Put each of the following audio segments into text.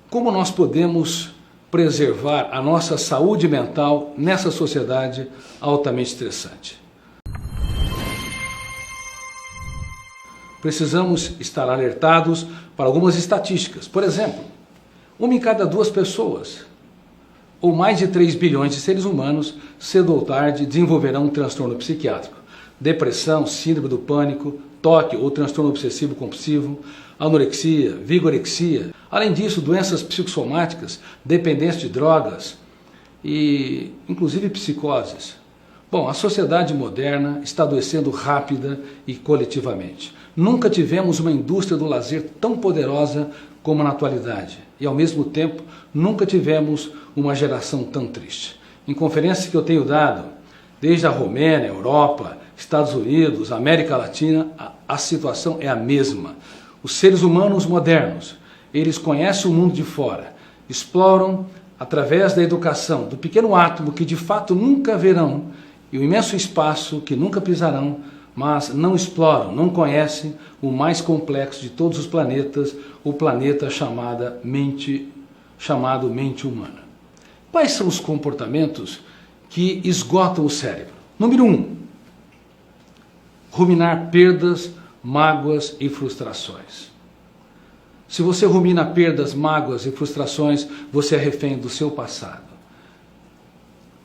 Como nós podemos preservar a nossa saúde mental nessa sociedade altamente estressante? Precisamos estar alertados para algumas estatísticas. Por exemplo, 1 em cada 2 pessoas, ou mais de 3 bilhões de seres humanos, cedo ou tarde desenvolverão um transtorno psiquiátrico. Depressão, síndrome do pânico, TOC ou transtorno obsessivo compulsivo, anorexia, vigorexia. Além disso, doenças psicossomáticas, dependência de drogas e inclusive psicoses. Bom, a sociedade moderna está adoecendo rápida e coletivamente. Nunca tivemos uma indústria do lazer tão poderosa como na atualidade. E ao mesmo tempo, nunca tivemos uma geração tão triste. Em conferências que eu tenho dado, desde a Romênia, Europa, Estados Unidos, América Latina, a situação é a mesma. Os seres humanos modernos, eles conhecem o mundo de fora, exploram através da educação, do pequeno átomo que de fato nunca verão, e o imenso espaço que nunca pisarão, mas não exploram, não conhecem o mais complexo de todos os planetas, o planeta chamado mente humana. Quais são os comportamentos que esgotam o cérebro? Número 1, ruminar perdas, mágoas e frustrações. Se você rumina perdas, mágoas e frustrações, você é refém do seu passado.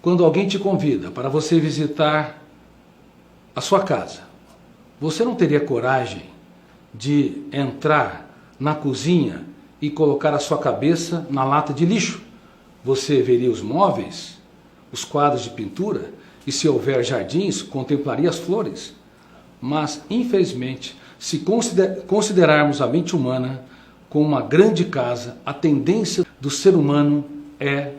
Quando alguém te convida para você visitar a sua casa, você não teria coragem de entrar na cozinha e colocar a sua cabeça na lata de lixo. Você veria os móveis, os quadros de pintura e, se houver jardins, contemplaria as flores. Mas, infelizmente, se considerarmos a mente humana como uma grande casa, a tendência do ser humano é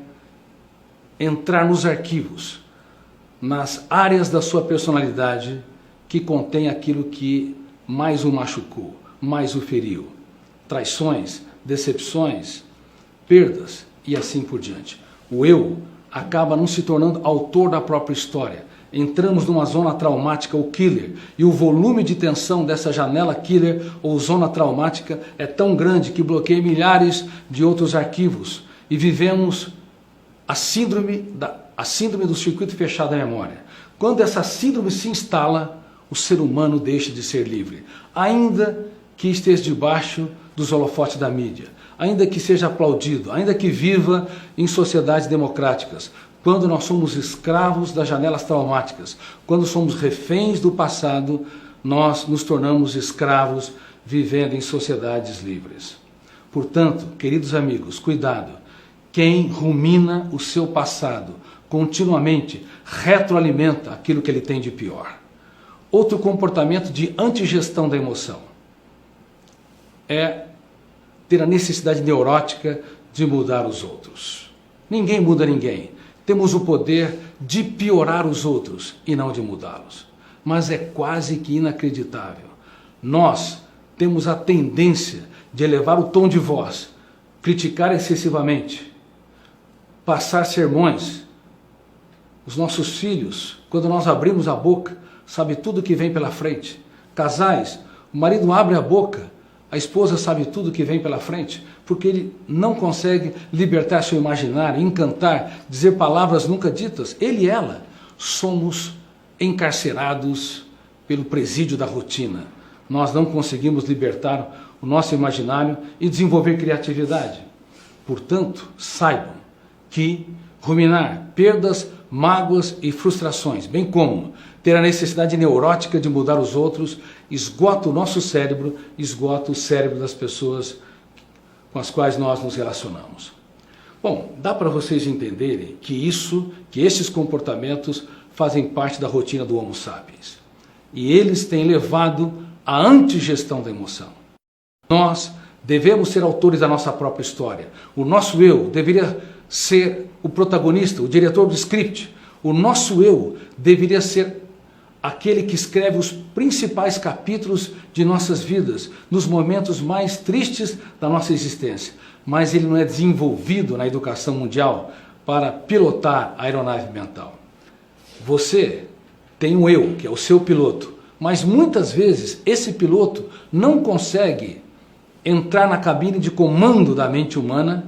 entrar nos arquivos, nas áreas da sua personalidade que contém aquilo que mais o machucou, mais o feriu. Traições, decepções, perdas e assim por diante. O eu acaba não se tornando autor da própria história. Entramos numa zona traumática ou killer, e o volume de tensão dessa janela killer ou zona traumática é tão grande que bloqueia milhares de outros arquivos e vivemos a síndrome do circuito fechado da memória. Quando essa síndrome se instala, o ser humano deixa de ser livre, ainda que esteja debaixo dos holofotes da mídia, ainda que seja aplaudido, ainda que viva em sociedades democráticas. Quando nós somos escravos das janelas traumáticas, quando somos reféns do passado, nós nos tornamos escravos vivendo em sociedades livres. Portanto, queridos amigos, cuidado. Quem rumina o seu passado continuamente retroalimenta aquilo que ele tem de pior. Outro comportamento de antigestão da emoção é ter a necessidade neurótica de mudar os outros. Ninguém muda ninguém. Temos o poder de piorar os outros e não de mudá-los. Mas é quase que inacreditável. Nós temos a tendência de elevar o tom de voz, criticar excessivamente, passar sermões. Os nossos filhos, quando nós abrimos a boca, sabe tudo que vem pela frente. Casais, o marido abre a boca, a esposa sabe tudo que vem pela frente, porque ele não consegue libertar seu imaginário, encantar, dizer palavras nunca ditas. Ele e ela somos encarcerados pelo presídio da rotina. Nós não conseguimos libertar o nosso imaginário e desenvolver criatividade. Portanto, saibam que ruminar perdas, mágoas e frustrações, bem como ter a necessidade neurótica de mudar os outros, esgota o nosso cérebro, esgota o cérebro das pessoas com as quais nós nos relacionamos. Bom, dá para vocês entenderem que esses comportamentos fazem parte da rotina do Homo sapiens. E eles têm levado à antigestão da emoção. Nós devemos ser autores da nossa própria história. O nosso eu deveria ser o protagonista, o diretor do script. O nosso eu deveria ser aquele que escreve os principais capítulos de nossas vidas, nos momentos mais tristes da nossa existência. Mas ele não é desenvolvido na educação mundial para pilotar a aeronave mental. Você tem um eu, que é o seu piloto, mas muitas vezes esse piloto não consegue entrar na cabine de comando da mente humana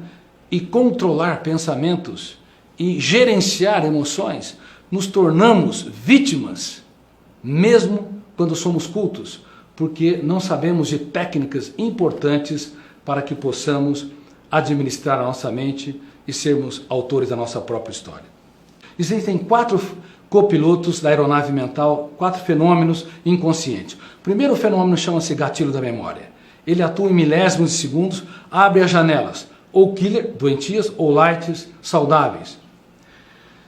e controlar pensamentos e gerenciar emoções, nos tornamos vítimas, mesmo quando somos cultos, porque não sabemos de técnicas importantes para que possamos administrar a nossa mente e sermos autores da nossa própria história. Existem 4 copilotos da aeronave mental, 4 fenômenos inconscientes. O primeiro fenômeno chama-se gatilho da memória. Ele atua em milésimos de segundos, abre as janelas, ou killer, doentias, ou lights, saudáveis.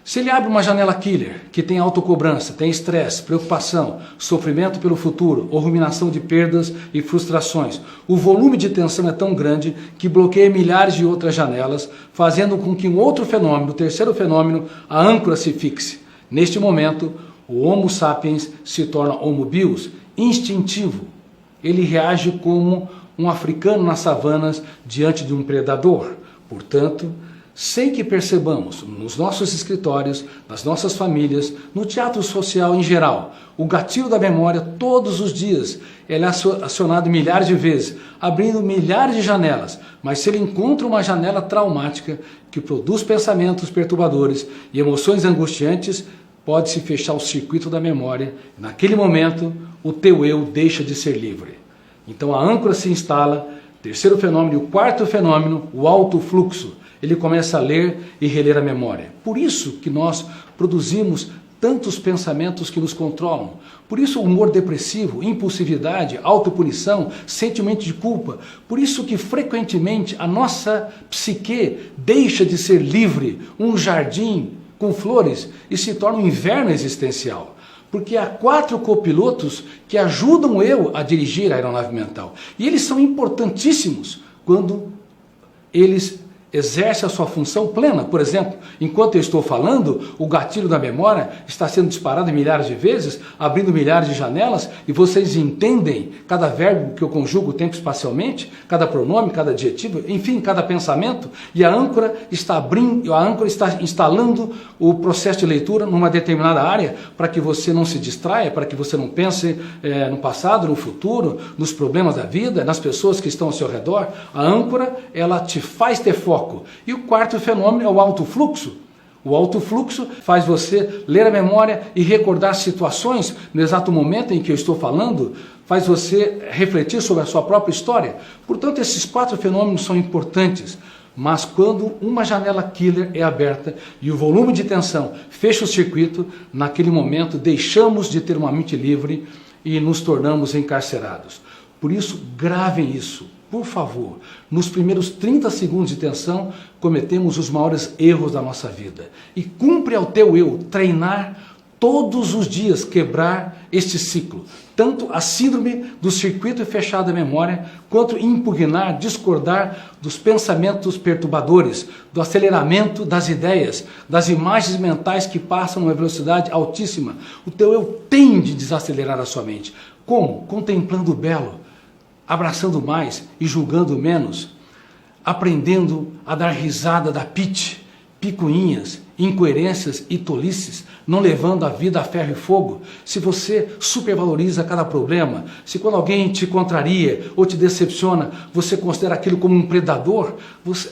Se ele abre uma janela killer, que tem autocobrança, tem estresse, preocupação, sofrimento pelo futuro, ou ruminação de perdas e frustrações, o volume de tensão é tão grande que bloqueia milhares de outras janelas, fazendo com que um outro fenômeno, o terceiro fenômeno, a âncora se fixe. Neste momento, o Homo sapiens se torna Homo bios, instintivo. Ele reage como um africano nas savanas diante de um predador. Portanto, sem que percebamos, nos nossos escritórios, nas nossas famílias, no teatro social em geral, o gatilho da memória todos os dias, ele é acionado milhares de vezes, abrindo milhares de janelas, mas se ele encontra uma janela traumática que produz pensamentos perturbadores e emoções angustiantes, pode-se fechar o circuito da memória. Naquele momento, o teu eu deixa de ser livre. Então a âncora se instala. Terceiro fenômeno. E o quarto fenômeno, o alto fluxo. Ele começa a ler e reler a memória. Por isso que nós produzimos tantos pensamentos que nos controlam. Por isso o humor depressivo, impulsividade, autopunição, sentimento de culpa. Por isso que frequentemente a nossa psique deixa de ser livre, um jardim com flores, e se torna um inverno existencial. Porque há 4 copilotos que ajudam o eu a dirigir a aeronave mental. E eles são importantíssimos quando eles exercem a sua função plena. Por exemplo, enquanto eu estou falando, o gatilho da memória está sendo disparado milhares de vezes, abrindo milhares de janelas, e vocês entendem cada verbo que eu conjugo tempo espacialmente, cada pronome, cada adjetivo, enfim, cada pensamento, e a âncora está instalando o processo de leitura numa determinada área para que você não se distraia, para que você não pense no passado, no futuro, nos problemas da vida, nas pessoas que estão ao seu redor. A âncora, ela te faz ter foco. E o quarto fenômeno é o alto fluxo. O alto fluxo faz você ler a memória e recordar situações no exato momento em que eu estou falando, faz você refletir sobre a sua própria história. Portanto, esses 4 fenômenos são importantes. Mas quando uma janela killer é aberta e o volume de tensão fecha o circuito, naquele momento deixamos de ter uma mente livre e nos tornamos encarcerados. Por isso, gravem isso. Por favor, nos primeiros 30 segundos de tensão, cometemos os maiores erros da nossa vida. E cumpre ao teu eu treinar todos os dias, quebrar este ciclo. Tanto a síndrome do circuito fechado da memória, quanto impugnar, discordar dos pensamentos perturbadores, do aceleramento das ideias, das imagens mentais que passam numa velocidade altíssima. O teu eu tem de desacelerar a sua mente. Como? Contemplando o belo, abraçando mais e julgando menos, aprendendo a dar risada da picuinhas, incoerências e tolices, não levando a vida a ferro e fogo. Se você supervaloriza cada problema, se quando alguém te contraria ou te decepciona, você considera aquilo como um predador,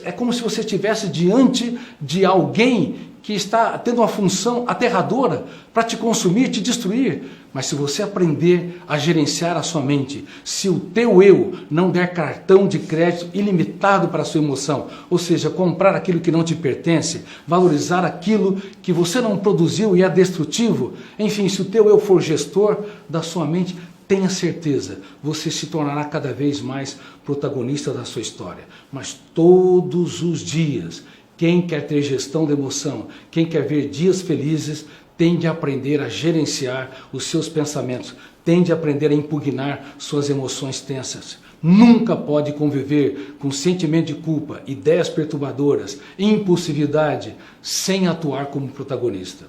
é como se você estivesse diante de alguém que está tendo uma função aterradora para te consumir, te destruir. Mas se você aprender a gerenciar a sua mente, se o teu eu não der cartão de crédito ilimitado para a sua emoção, ou seja, comprar aquilo que não te pertence, valorizar aquilo que você não produziu e é destrutivo, enfim, se o teu eu for gestor da sua mente, tenha certeza, você se tornará cada vez mais protagonista da sua história. Mas todos os dias, quem quer ter gestão da emoção, quem quer ver dias felizes, tem de aprender a gerenciar os seus pensamentos, tem de aprender a impugnar suas emoções tensas. Nunca pode conviver com sentimento de culpa, ideias perturbadoras, impulsividade, sem atuar como protagonista.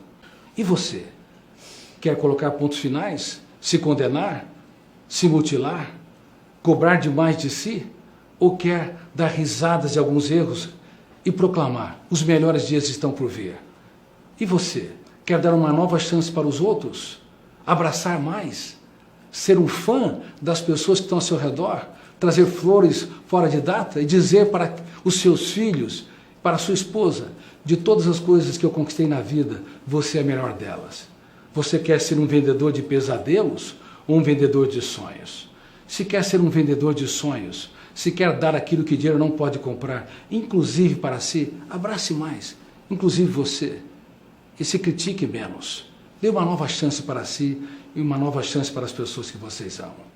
E você? Quer colocar pontos finais? Se condenar? Se mutilar? Cobrar demais de si? Ou quer dar risadas de alguns erros e proclamar: os melhores dias estão por vir? E você? Quer dar uma nova chance para os outros? Abraçar mais? Ser um fã das pessoas que estão ao seu redor? trazer flores fora de data e dizer para os seus filhos, para a sua esposa, de todas as coisas que eu conquistei na vida, você é a melhor delas. Você quer ser um vendedor de pesadelos ou um vendedor de sonhos? Se quer ser um vendedor de sonhos, se quer dar aquilo que dinheiro não pode comprar, inclusive para si, abrace mais, inclusive você, e se critique menos. Dê uma nova chance para si e uma nova chance para as pessoas que vocês amam.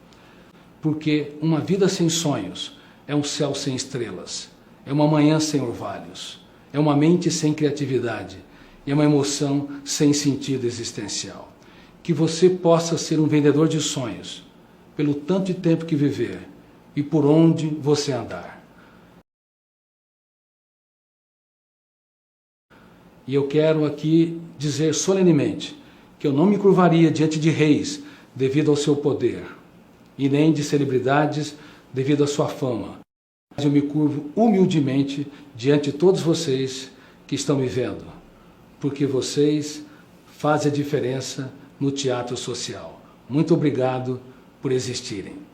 Porque uma vida sem sonhos é um céu sem estrelas, é uma manhã sem orvalhos, é uma mente sem criatividade, e é uma emoção sem sentido existencial. Que você possa ser um vendedor de sonhos, pelo tanto de tempo que viver e por onde você andar. E eu quero aqui dizer solenemente que eu não me curvaria diante de reis devido ao seu poder, e nem de celebridades devido à sua fama. Mas eu me curvo humildemente diante de todos vocês que estão me vendo, porque vocês fazem a diferença no teatro social. Muito obrigado por existirem.